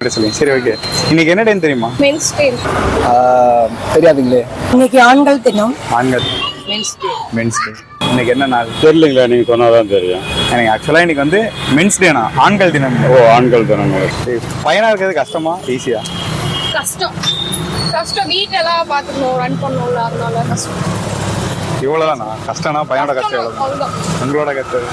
சரி ஓகே. இன்னைக்கு என்ன டைம் தெரியுமா? Men's day. தெரியாதுங்களே. இன்னைக்கு ஆண்கள் தினம். ஆண்கள். Men's day. Men's day. இன்னைக்கு என்ன நாள் தெரியலங்களா? நீங்க சொன்னாதான் தெரியும். எனக்கு ஆக்சுவலா இன்னைக்கு வந்து மென்ஸ் டேனா ஆண்கள் தினம். ஓ, ஆண்கள் தினம். பையனா இருக்கிறது கஷ்டமா ஈஸியா? கஷ்டம். வீட்டெல்லாம் பார்த்துக்கணும், ரன் பண்ணணும்ல, அதனால கஷ்டம். இவ்வளவுதானா கஷ்டம்னா? பையனோட கஷ்டம் எவ்வளவு? உங்களோட கஷ்டம்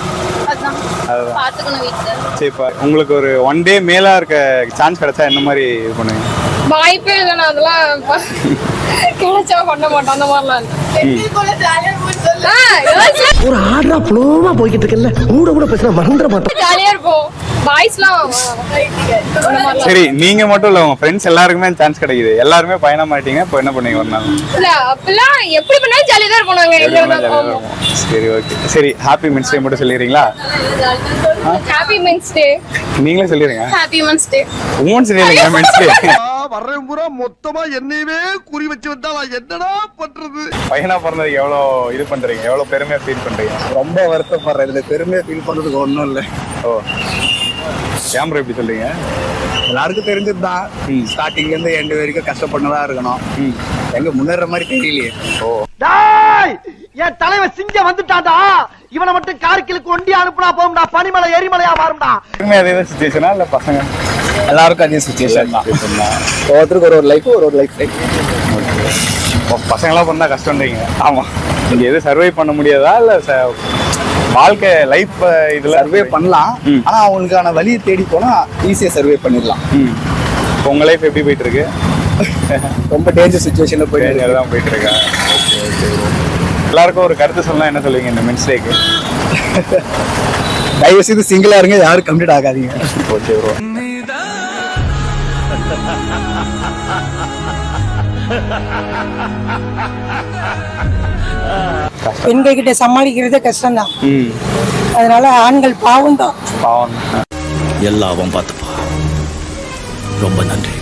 அதுதான் பார்த்துக்கணும் வீட்டுல. சரி, இப்போ உங்களுக்கு ஒரு ஒன் டே மேலா இருக்க சான்ஸ் கிடைச்சா என்ன மாதிரி இது பண்ணுவீங்க? வாய்ப்பே இல்லைண்ணா, அதெல்லாம் கிடைச்சா பண்ண மாட்டோம். அந்த மாதிரிலாம் ஒரு ஆர்டரா ஃப்ளோவா போய்கிட்டு இருக்கல, கூட பேசினா மறந்துட மாட்டோம். ஜாலியா இருப்போம். பாய்ஸ்லாம் சரி, நீங்க மட்டும் இல்ல, உங்க ஃப்ரெண்ட்ஸ் எல்லாருக்குமே சான்ஸ் கிடைக்குது, எல்லாருமே பையனா மாட்டீங்க, இப்போ என்ன பண்ணுவீங்க ஒரு நாள்? இல்ல அப்படிலாம் எப்படி பண்ணாலும் ஜாலியா தான் இருப்போம் நாங்க. சரி ஓகே. சரி, ஹாப்பி மென்ஸ் டே மட்டும் சொல்லிடுறீங்களா? Happy men's day. நீங்களே சொல்லிடுங்க. Happy men's day. Women's day இல்லைங்க, மென்ஸ் டே. வர்றேன் பூரா மொத்தமா என்னையவே குறி வச்சு வந்தா நான் என்னடா பண்றது? பையனா பிறந்ததுக்கு எவ்வளோ இது பண்றீங்க, எவ்வளோ பெருமையா ஃபீல் பண்றீங்க? ரொம்ப வருத்தப்படுறேன். இதுல பெருமையா ஃபீல் பண்றதுக்கு ஒன்றும் இல்லை. ஓ, கேமரா எப்படி சொல்றீங்க? எல்லாருக்கும் தெரிஞ்சதுதான், ஸ்டார்டிங்ல இருந்து எண்டு வரைக்கும் கஷ்டப்பட்டுதான் இருக்கணும். எங்க முன்னேற மாதிரி தெரியலையே. ஓ, என் தலைவன் சிங்க வந்துட்டாடா, இவனை மட்டும் கார்கிலுக்கு ஒண்டி அனுப்புனா போகும்டா, பனிமலை எரிமலையா மாறும்டா. பெருமை அதே சுச்சுவேஷனா இல்ல பசங்க? எல்லாருக்கும் அதே சுச்சுவேஷன் தான். ஒவ்வொருத்தருக்கு ஒரு லைஃப், ஒரு லைஃப். பசங்களாம் பண்ணா கஷ்டம்ன்றீங்க. ஆமா, நீங்க எதுவும் சர்வை பண்ண முடியாதா இல்ல வாழ்க்கை லைஃப் இதுல சர்வே பண்ணலாம். ஆனா அவங்களுக்கான வழியை தேடி போனா ஈஸியா சர்வே பண்ணிடலாம். இப்போ உங்க லைஃப் எப்படி போயிட்டு இருக்கு? ரொம்ப டேஞ்சர் சுச்சுவேஷன்ல போயிட்டு தான் போயிட்டு இருக்கா? எல்லாருக்கும் ஒரு கருத்து சொல்லலாம், என்ன சொல்லுவீங்க இந்த மென்ஸ் டேக்கு? தயவு செய்து சிங்கிளா இருங்க, யாரும் கம்ப்ளீட் ஆகாதீங்க. Okay bro. பெண்கள் கிட்ட சமாளிக்கிறதே கஷ்டம் தான். அதனால ஆண்கள் பாவம் தான். பாவம். எல்லாவும் பார்த்துப்பா. ரொம்ப நன்றி.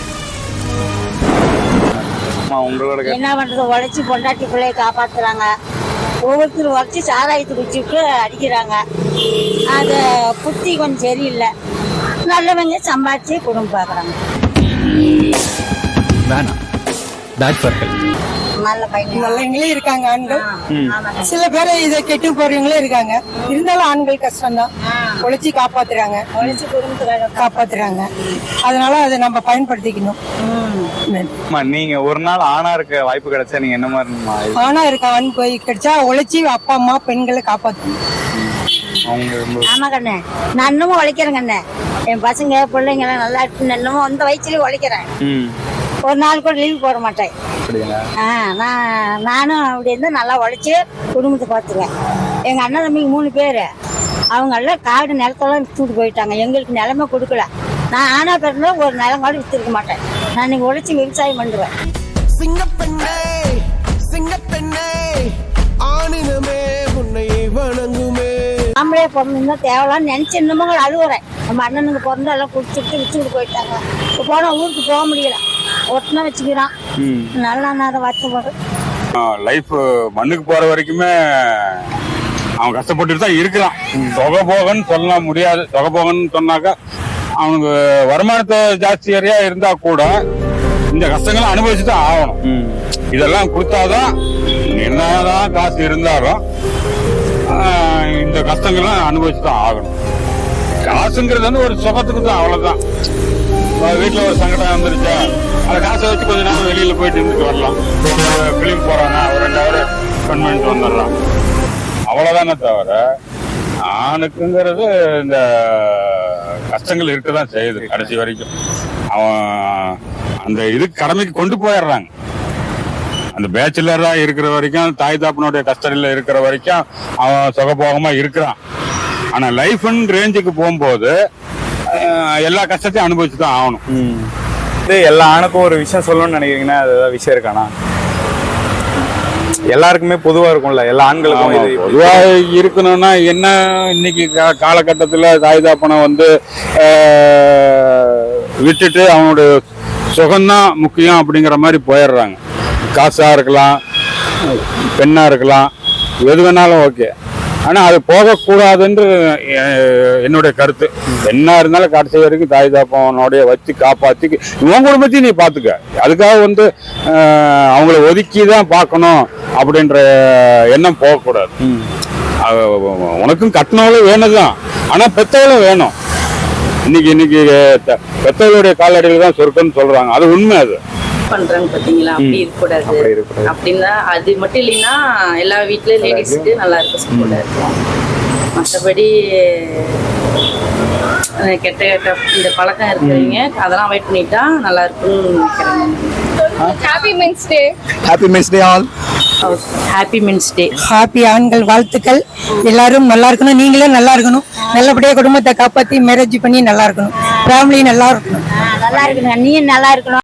உங்களோட என்ன பண்றது, உழைச்சி பொண்டாட்டி பிள்ளைய காப்பாத்துறாங்க. ஒவ்வொருத்தரும் உழைச்சி சாராயத்து குச்சிட்டு அடிக்கிறாங்க. அது புத்தி கொஞ்சம் சரியில்லை. நல்லவங்க சம்பாதிச்சு குடும்பம் பார்க்குறாங்க. வேணாம், பேட் ஃபார் ஹெல்த். நல்ல பையன் நல்லவங்களே இருக்காங்க ஆண்கள், சில பேர் இதை கெட்டு போறவங்களே இருக்காங்க. இருந்தாலும் ஆண்கள் கஷ்டம் தான், உழைச்சி காப்பாத்துறாங்க, உழைச்சி குடும்பத்துக்காக காப்பாத்துறாங்க. அதனால அதை நம்ம பயன்படுத்திக்கணும். நீங்க ஒரு நாள் ஆணா இருக்க வாய்ப்பு கிடைச்சா நீங்க என்ன மாதிரி? ஆனா இருக்க ஆண் போய் கிடைச்சா உழைச்சி அப்பா அம்மா பெண்களை காப்பாற்றணும். ஆமா கண்ணே, நான் இன்னமும் உழைக்கிறேன் கண்ணே. என் பசங்க பிள்ளைங்க எல்லாம் நல்லா இருக்கு. இன்னமும் அந்த வயசுலயும் உழைக்கிறேன். ஒரு நாள் கூட லீவ் போட மாட்டேன். நானும் அப்படி இருந்து நல்லா உழைச்சி குடும்பத்தை பார்த்துருவேன். எங்க அண்ணன் தம்பிக்கு 3 பேர். அவங்க எல்லாம் காடு நிலத்தெல்லாம் வித்துட்டு போயிட்டாங்க. எங்களுக்கு நிலமை கொடுக்கல. நான் ஆனா பிறந்த ஒரு நிலம் கூட வித்துருக்க மாட்டேன். நான் நீங்க உழைச்சி விவசாயம் பண்ணுவேன். சிங்கப்பெண்ணே, சிங்கப்பெண்ணே, ஆணினமே உன்னை வணங்குமே. ஆம்பளையா பிறந்திருந்தா தேவலான்னு நினைச்சு இன்னமும் அழுகுறேன். நம்ம அண்ணனுக்கு பிறந்து எல்லாம் குடிச்சுட்டு வித்துக்கிட்டு போயிட்டாங்க. இப்போ போனா ஊருக்கு போக முடியல, ஒட்டினா வச்சுக்கிறான். நல்லா நான் வருத்தப்படுறேன். லைஃப் மண்ணுக்கு போற வரைக்குமே அவன் கஷ்டப்பட்டுட்டு தான் இருக்கிறான். தொகை போகன்னு சொல்ல முடியாது. தொகை போகன்னு சொன்னாக்கா அவனுக்கு வருமானத்தை ஜாஸ்தியா இருந்தா கூட இந்த கஷ்டங்களை அனுபவிச்சுதான் ஆகணும். இதெல்லாம் கொடுத்தாதான், என்னதான் காசு இருந்தாலும் இந்த கஷ்டங்கள்லாம் அனுபவிச்சுதான் ஆகணும். காசுங்கிறது வந்து ஒரு சுகத்துக்கு தான், அவ்வளவுதான். வீட்டுல ஒரு சங்கடம் வந்துருச்சா, அந்த காசை வச்சு கொஞ்ச நேரம் வெளியில போயிட்டு இருந்துட்டு வரலாம். பிலிம் போறானா ஒரு 2 hour ஸ்பெண்ட் பண்ணிட்டு வந்துடலாம். அவ்வளவுதானே தவிர ஆணுக்குங்கிறது இந்த கஷ்டங்கள் இருக்கதான் செய்யுது. கடைசி வரைக்கும் அவன் அந்த இது கடமைக்கு கொண்டு போயிடுறாங்க. அந்த பேச்சுலரா இருக்கிற வரைக்கும், தாய் தாப்பனுடைய கஸ்டடியில இருக்கிற வரைக்கும் அவன் சுகபோகமா இருக்கிறான். ஆனா லைஃப் ரேஞ்சுக்கு போகும்போது எல்லா கஷ்டத்தையும் அனுபவிச்சுதான் ஆகணும். எல்லா ஆணுக்கும் ஒரு விஷயம் சொல்லணும்னு நினைக்கிறீங்கன்னா அது ஏதாவது விஷயம் இருக்கானா? எல்லாருக்குமே பொதுவா இருக்கும்ல, எல்லா ஆண்களுக்கும் பொதுவா இருக்கணும்னா என்ன, இன்னைக்கு காலகட்டத்துல தாய் தாப்பனை வந்து விட்டுட்டு அவனுடைய சுகம்தான் முக்கியம் அப்படிங்கிற மாதிரி போயிடுறாங்க. காசா இருக்கலாம், பெண்ணா இருக்கலாம், எது வேணாலும் ஓகே. ஆனா அது போகக்கூடாதுன்று என்னுடைய கருத்து. என்ன இருந்தாலும் கடைசி வரைக்கும் தாய் தாப்பனோடைய வச்சு காப்பாத்தி உன் குடும்பத்தையும் நீ பாத்துக்க. அதுக்காக வந்து அவங்கள ஒதுக்கி தான் பார்க்கணும் அப்படின்ற எண்ணம் போகக்கூடாது. உனக்கும் கட்டினவளும் வேணும்தான், ஆனா பெத்தவளும் வேணும். இன்னைக்கு பெத்தவளுடைய காலடியில் தான் சொர்க்கம்னு சொல்றாங்க. அது உண்மை. அது பண்றாங்க பாத்தீங்களா, அப்படி இருக்கக்கூடாது. அப்படின்னா அது மட்டும் இல்லைன்னா எல்லா வீட்லயும் லேடிஸ்க்கு நல்லா இருக்கும், சப்போர்ட்டா இருக்கும். மற்றபடி கெட்ட இந்த பழக்கம் இருக்கிறவங்க அதெல்லாம் அவாய்ட் பண்ணிட்டா நல்லா இருக்கும்னு நினைக்கிறேன். Happy men's day. Happy men's day all. Happy men's day. Happy ஆண்கள் வாழ்த்துக்கள். எல்லாரும் நல்லா இருக்கணும், நீங்களும் நல்லா இருக்கணும், நல்லபடியா குடும்பத்தை காப்பாத்தி மேரேஜ் பண்ணி நல்லா இருக்கணும், ஃபேமிலி நல்லா இருக்கணும். நல்லா இருக்கணும், நீயும் நல்லா இருக்கணும்.